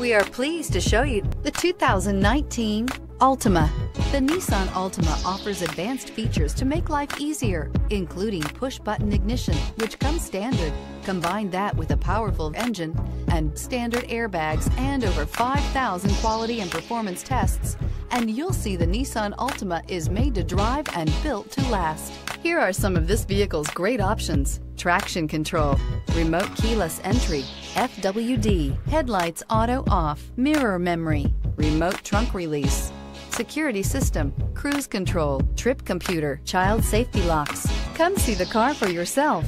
We are pleased to show you the 2019 Altima. The Nissan Altima offers advanced features to make life easier, including push-button ignition, which comes standard. Combine that with a powerful engine and standard airbags and over 5,000 quality and performance tests, and you'll see the Nissan Altima is made to drive and built to last. Here are some of this vehicle's great options: traction control, remote keyless entry, FWD, headlights auto off, mirror memory, remote trunk release, security system, cruise control, trip computer, child safety locks. Come see the car for yourself.